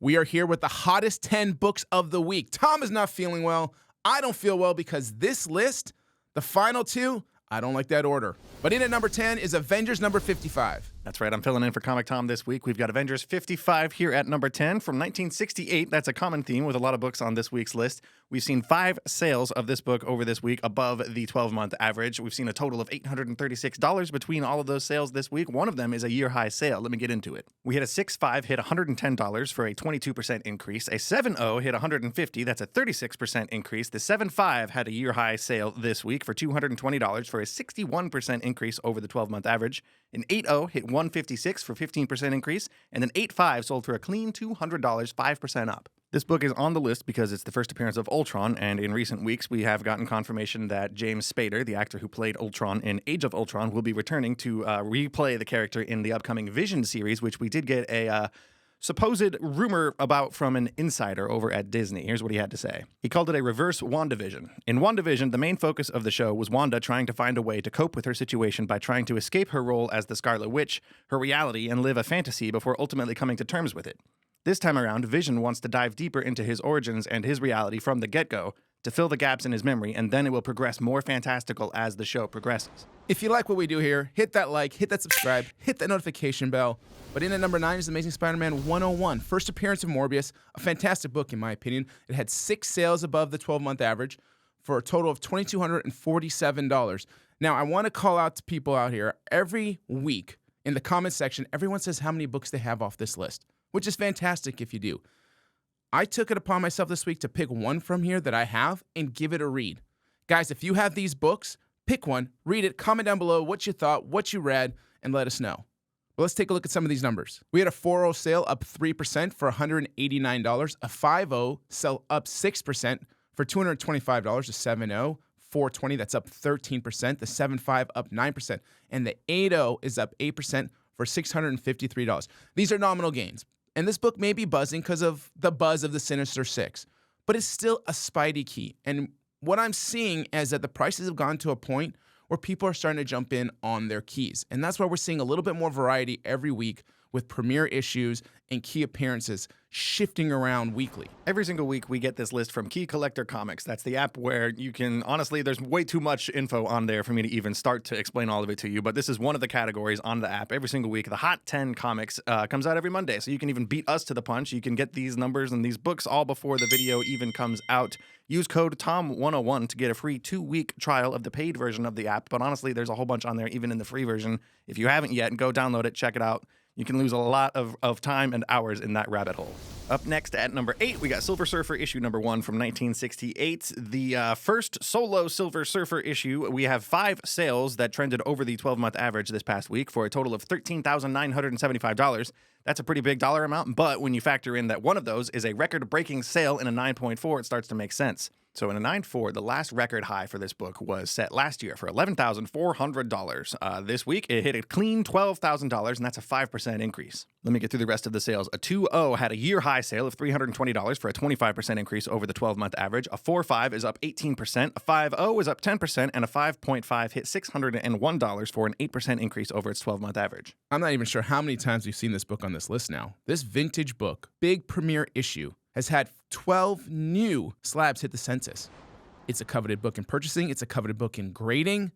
We are here with the hottest 10 books of the week. Tom is not feeling well. I don't feel well because this list, the final two, I don't like that order. But in at number 10 is Avengers number 55. That's right. I'm filling in for Comic Tom this week. We've got Avengers 55 here at number 10 from 1968. That's a common theme with a lot of books on this week's list. We've seen 5 sales of this book over this week above the 12-month average. We've seen a total of $836 between all of those sales this week. One of them is a year-high sale. Let me get into it. We had a 6.5 hit $110 for a 22% increase. A 7.0 hit $150. That's a 36% increase. The 7.5 had a year-high sale this week for $220 for a 61% increase over the 12-month average. An 8.0 hit $156 for 15% increase, and an 8.5 sold for a clean $200, 5% up. This book is on the list because it's the first appearance of Ultron, and in recent weeks we have gotten confirmation that James Spader, the actor who played Ultron in Age of Ultron, will be returning to replay the character in the upcoming Vision series, which we did get a supposed rumor about from an insider over at Disney. Here's what he had to say. He called it a reverse WandaVision. In WandaVision, the main focus of the show was Wanda trying to find a way to cope with her situation by trying to escape her role as the Scarlet Witch, her reality, and live a fantasy before ultimately coming to terms with it. This time around, Vision wants to dive deeper into his origins and his reality from the get-go to fill the gaps in his memory, and then it will progress more fantastical as the show progresses. If you like what we do here, hit that like, hit that subscribe, hit that notification bell. But in at number 9 is Amazing Spider-Man 101, first appearance of Morbius, a fantastic book in my opinion. It had 6 sales above the 12-month average for a total of $2,247. Now, I want to call out to people out here, every week in the comment section, everyone says how many books they have off this list, which is fantastic if you do. I took it upon myself this week to pick one from here that I have and give it a read. Guys, if you have these books, pick one, read it, comment down below what you thought, what you read, and let us know. But let's take a look at some of these numbers. We had a 4.0 sale up 3% for $189, a 5.0 sell up 6% for $225, a 7.0, 420, that's up 13%, the 7.5 up 9%, and the 8.0 is up 8% for $653. These are nominal gains. And this book may be buzzing because of the buzz of the Sinister Six, but it's still a Spidey key. And what I'm seeing is that the prices have gone to a point where people are starting to jump in on their keys. And that's why we're seeing a little bit more variety every week with premiere issues and key appearances shifting around weekly. Every single week we get this list from Key Collector Comics. That's the app where you can, honestly, there's way too much info on there for me to even start to explain all of it to you, but this is one of the categories on the app every single week. The Hot 10 Comics comes out every Monday, so you can even beat us to the punch. You can get these numbers and these books all before the video even comes out. Use code TOM101 to get a free 2-week trial of the paid version of the app, but honestly, there's a whole bunch on there, even in the free version. If you haven't yet, go download it, check it out. You can lose a lot of time and hours in that rabbit hole. Up next at number 8, we got Silver Surfer issue number 1 from 1968. The first solo Silver Surfer issue. We have 5 sales that trended over the 12-month average this past week for a total of $13,975. That's a pretty big dollar amount, but when you factor in that one of those is a record-breaking sale in a 9.4, it starts to make sense. So in a 9.4, the last record high for this book was set last year for $11,400. This week, it hit a clean $12,000, and that's a 5% increase. Let me get through the rest of the sales. A 2.0 had a year-high sale of $320 for a 25% increase over the 12-month average. A 4.5 is up 18%. A 5.0 is up 10%, and a 5.5 hit $601 for an 8% increase over its 12-month average. I'm not even sure how many times we've seen this book on this list now. This vintage book, big premiere issue, has had 12 new slabs hit the census. It's a coveted book in purchasing, it's a coveted book in grading,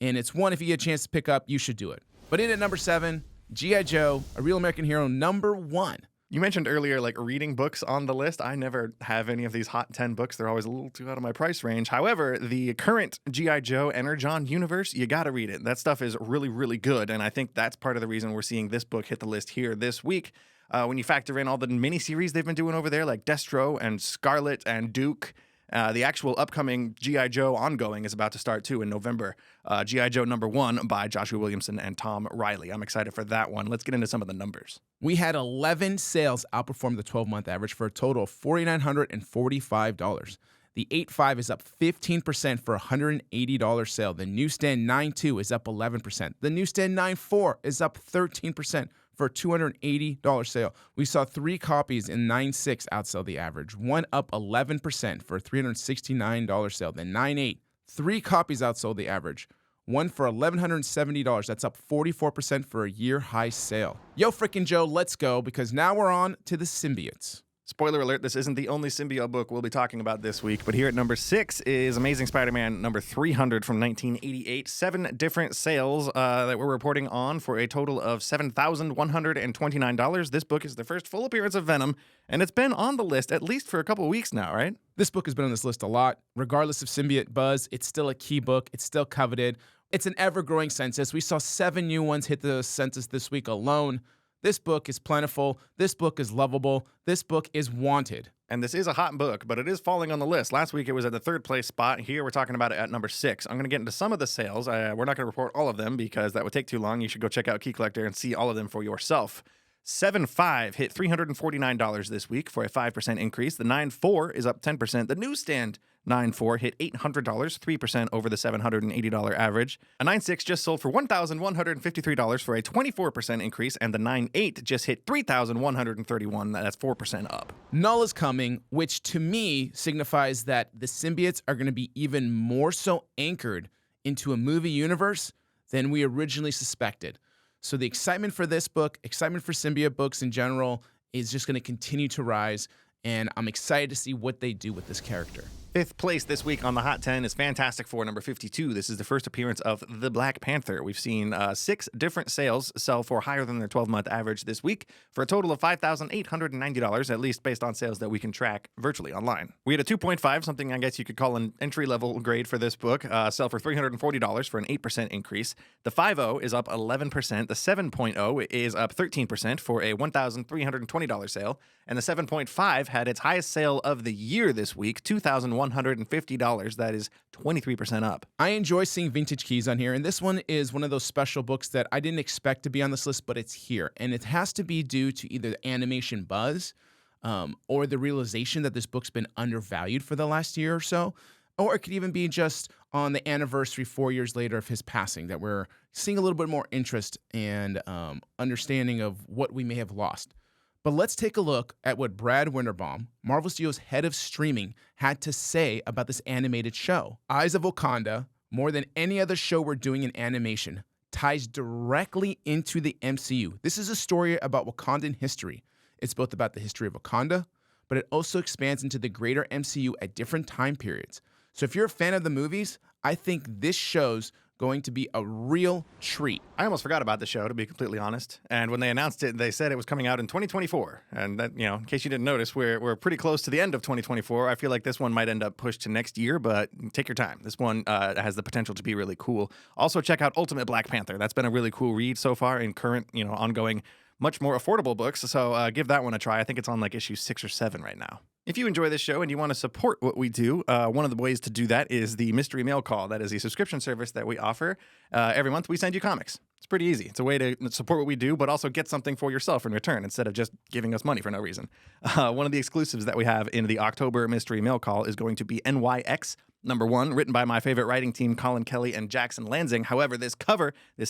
and it's one, if you get a chance to pick up, you should do it. But in at number 7, G.I. Joe, A Real American Hero, number 1. You mentioned earlier, like, reading books on the list. I never have any of these hot 10 books. They're always a little too out of my price range. However, the current G.I. Joe Energon universe, you gotta read it. That stuff is really, really good, and I think that's part of the reason we're seeing this book hit the list here this week. When you factor in all the miniseries they've been doing over there, like Destro and Scarlet and Duke, the actual upcoming G.I. Joe ongoing is about to start, too, in November. G.I. Joe number 1 by Joshua Williamson and Tom Riley. I'm excited for that one. Let's get into some of the numbers. We had 11 sales outperform the 12-month average for a total of $4,945. The 8.5 is up 15% for a $180 sale. The newsstand 9.2 is up 11%. The newsstand 9.4 is up 13% for a $280 sale. We saw 3 copies in 9.6 outsell the average. One up 11% for a $369 sale. The 9.8, 3 copies outsold the average. one for $1,170. That's up 44% for a year-high sale. Yo, frickin' Joe, let's go, because now we're on to the symbiotes. Spoiler alert, this isn't the only symbiote book we'll be talking about this week, but here at number 6 is Amazing Spider-Man number 300 from 1988. 7 different sales that we're reporting on for a total of $7,129. This book is the first full appearance of Venom, and it's been on the list at least for a couple of weeks now, right? This book has been on this list a lot. Regardless of symbiote buzz, it's still a key book. It's still coveted. It's an ever-growing census. We saw 7 new ones hit the census this week alone. This book is plentiful. This book is lovable. This book is wanted. And this is a hot book, but it is falling on the list. Last week, it was at the 3rd place spot. Here, we're talking about it at number 6. I'm going to get into some of the sales. We're not going to report all of them because that would take too long. You should go check out Key Collector and see all of them for yourself. 7.5 hit $349 this week for a 5% increase. The 9.4 is up 10%. The newsstand 9.4 hit $800, 3% over the $780 average. A 9.6 just sold for $1,153 for a 24% increase, and the 9.8 just hit $3,131. That's 4% up. Null is coming, which to me signifies that the symbiotes are going to be even more so anchored into a movie universe than we originally suspected. So the excitement for this book, excitement for symbiote books in general, is just going to continue to rise, and I'm excited to see what they do with this character. 5th place this week on the Hot 10 is Fantastic Four number 52. This is the first appearance of the Black Panther. We've seen 6 different sales sell for higher than their 12-month average this week for a total of $5,890, at least based on sales that we can track virtually online. We had a 2.5, something I guess you could call an entry-level grade for this book, sell for $340 for an 8% increase. The 5.0 is up 11%. The 7.0 is up 13% for a $1,320 sale. And the 7.5 had its highest sale of the year this week, $2,150. That is 23% up. I enjoy seeing vintage keys on here, and this one is one of those special books that I didn't expect to be on this list, but it's here. And it has to be due to either the animation buzz or the realization that this book's been undervalued for the last year or so. Or it could even be just on the anniversary 4 years later of his passing that we're seeing a little bit more interest and understanding of what we may have lost. But let's take a look at what Brad Winterbaum, Marvel Studios' head of streaming, had to say about this animated show. Eyes of Wakanda, more than any other show we're doing in animation, ties directly into the MCU. This is a story about Wakandan history. It's both about the history of Wakanda, but it also expands into the greater MCU at different time periods. So if you're a fan of the movies, I think this show's going to be a real treat. I almost forgot about the show, to be completely honest. And when they announced it, they said it was coming out in 2024. And that, in case you didn't notice, we're pretty close to the end of 2024. I feel like this one might end up pushed to next year, but take your time. This one has the potential to be really cool. Also, check out Ultimate Black Panther. That's been a really cool read so far in current, ongoing, much more affordable books. So give that one a try. I think it's on like issue 6 or 7 right now. If you enjoy this show and you want to support what we do, one of the ways to do that is the Mystery Mail Call. That is a subscription service that we offer. Every month we send you comics. It's pretty easy. It's a way to support what we do, but also get something for yourself in return instead of just giving us money for no reason. One of the exclusives that we have in the October Mystery Mail Call is going to be NYX #1, written by my favorite writing team, Colin Kelly and Jackson Lansing. However, this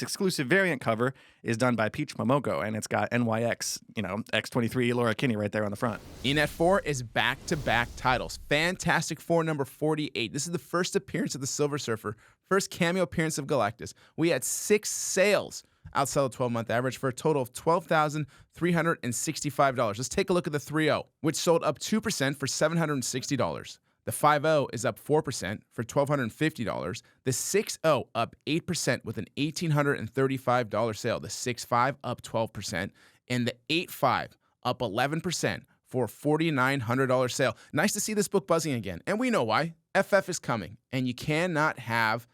exclusive variant cover, is done by Peach Momoko, and it's got NYX, X23 Laura Kinney right there on the front. In at 4 is back-to-back titles. Fantastic Four number 48. This is the first appearance of the Silver Surfer, first cameo appearance of Galactus. We had 6 sales outside the 12-month average for a total of $12,365. Let's take a look at the 3.0, which sold up 2% for $760. The 5.0 is up 4% for $1,250. The 6.0 up 8% with an $1,835 sale. The 6.5 up 12%. And the 8.5 up 11% for a $4,900 sale. Nice to see this book buzzing again. And we know why. FF is coming. And you cannot have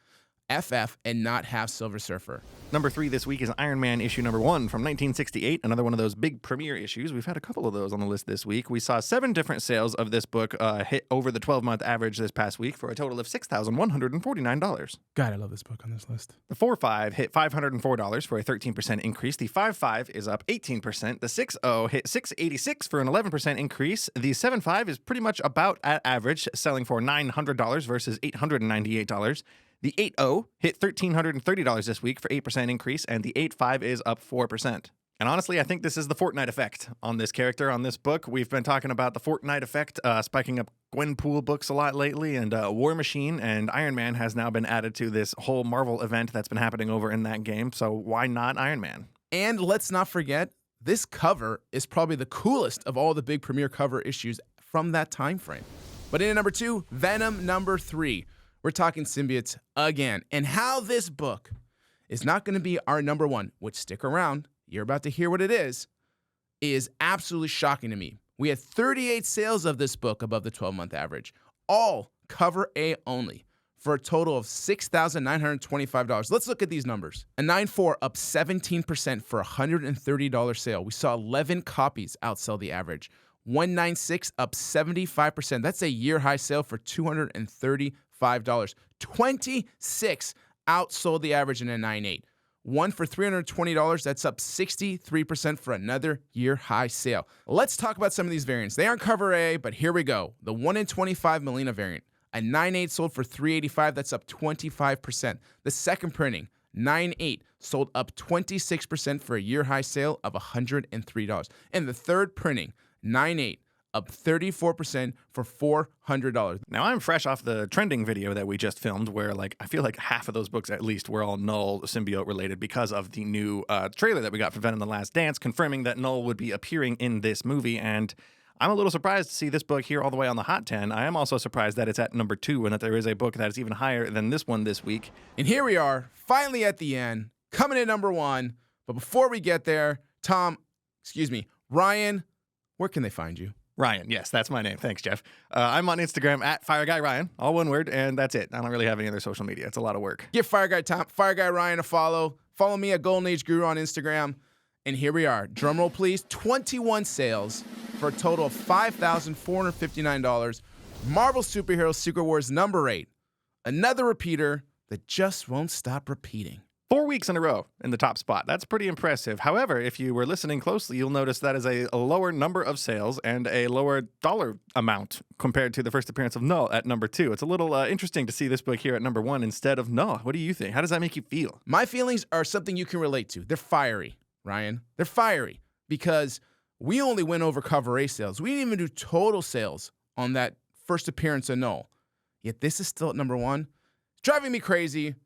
FF and not have Silver Surfer. Number 3 this week is Iron Man issue number 1 from 1968, another one of those big premiere issues. We've had a couple of those on the list this week. We saw 7 different sales of this book hit over the 12-month average this past week for a total of $6,149. God, I love this book on this list. The 4.5 hit $504 for a 13% increase. The 5.5 is up 18%. The 6.0 hit $686 for an 11% increase. The 7.5 is pretty much about at average, selling for $900 versus $898. The 8.0 hit $1,330 this week for 8% increase, and the 8.5 is up 4%. And honestly, I think this is the Fortnite effect on this character, on this book. We've been talking about the Fortnite effect, spiking up Gwenpool books a lot lately, and War Machine and Iron Man has now been added to this whole Marvel event that's been happening over in that game. So why not Iron Man? And let's not forget, this cover is probably the coolest of all the big premiere cover issues from that time frame. But in at number 2, Venom number 3. We're talking symbiotes again. And how this book is not going to be our number 1, which, stick around, you're about to hear what it is absolutely shocking to me. We had 38 sales of this book above the 12-month average, all cover A only, for a total of $6,925. Let's look at these numbers. A 9.4 up 17% for a $130 sale. We saw 11 copies outsell the average. 196 up 75%. That's a year-high sale for $235. 26 outsold the average in a 9.8. One for $320, that's up 63% for another year-high sale. Let's talk about some of these variants. They aren't cover A, but here we go. The 1 in 25 Melina variant. A 9.8 sold for $385, that's up 25%. The second printing, 9.8, sold up 26% for a year-high sale of $103. And the third printing, 9.8, up 34% for $400. Now, I'm fresh off the trending video that we just filmed where, I feel like half of those books at least were all Null symbiote related because of the new trailer that we got for Venom the Last Dance, confirming that Null would be appearing in this movie. And I'm a little surprised to see this book here all the way on the Hot 10. I am also surprised that it's at number 2 and that there is a book that is even higher than this one this week. And here we are, finally at the end, coming in number 1. But before we get there, Ryan, where can they find you? Ryan, yes, that's my name. Thanks, Jeff. I'm on Instagram at FireGuyRyan, all one word, and that's it. I don't really have any other social media. It's a lot of work. Give Fire Guy Ryan a follow. Follow me at Golden Age Guru on Instagram. And here we are. Drumroll, please. 21 sales for a total of $5,459. Marvel Superhero Secret Wars number 8. Another repeater that just won't stop repeating. 4 weeks in a row in the top spot. That's pretty impressive. However, if you were listening closely, you'll notice that is a lower number of sales and a lower dollar amount compared to the first appearance of Null at number 2. It's a little interesting to see this book here at number 1 instead of Null. What do you think? How does that make you feel? My feelings are something you can relate to. They're fiery, Ryan. They're fiery because we only went over cover A sales. We didn't even do total sales on that first appearance of Null. Yet this is still at number 1. It's driving me crazy.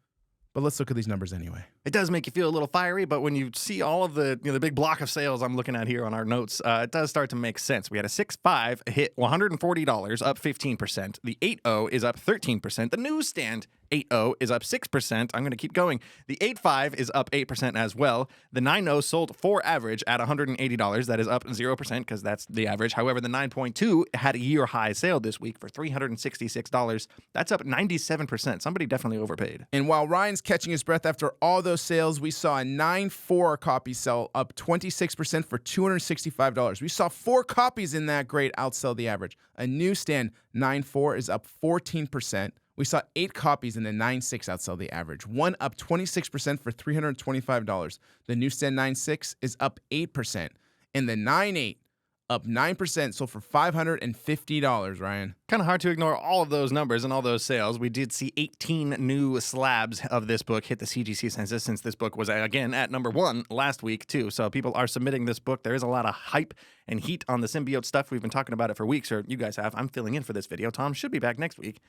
But let's look at these numbers anyway. It does make you feel a little fiery, but when you see all of the the big block of sales I'm looking at here on our notes, it does start to make sense. We had a 6.5 hit $140, up 15%. The 8.0 is up 13%. The newsstand 8.0 is up 6%. I'm going to keep going. The 8.5 is up 8% as well. The 9.0 sold for average at $180. That is up 0% because that's the average. However, the 9.2 had a year-high sale this week for $366. That's up 97%. Somebody definitely overpaid. And while Ryan's catching his breath after all those sales, we saw a 9.4 copy sell up 26% for $265. We saw 4 copies in that grade outsell the average. A newsstand 9.4 is up 14%. We saw 8 copies in the 9.6 outsell the average. One up 26% for $325. The newsstand 9.6 is up 8%. And the 9.8 up 9%, sold for $550, Ryan. Kind of hard to ignore all of those numbers and all those sales. We did see 18 new slabs of this book hit the CGC census since this book was, again, at number 1 last week, too. So people are submitting this book. There is a lot of hype and heat on the symbiote stuff. We've been talking about it for weeks, or you guys have. I'm filling in for this video. Tom should be back next week.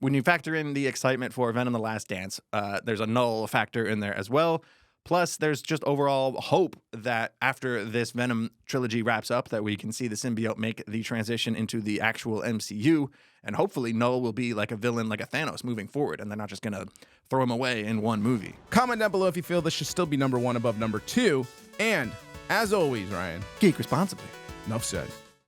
When you factor in the excitement for Venom the Last Dance, there's a Null factor in there as well. Plus, there's just overall hope that after this Venom trilogy wraps up, that we can see the symbiote make the transition into the actual MCU, and hopefully Null will be like a villain, like a Thanos, moving forward, and they're not just going to throw him away in one movie. Comment down below if you feel this should still be number 1 above number 2. And, as always, Ryan, geek responsibly. Enough said.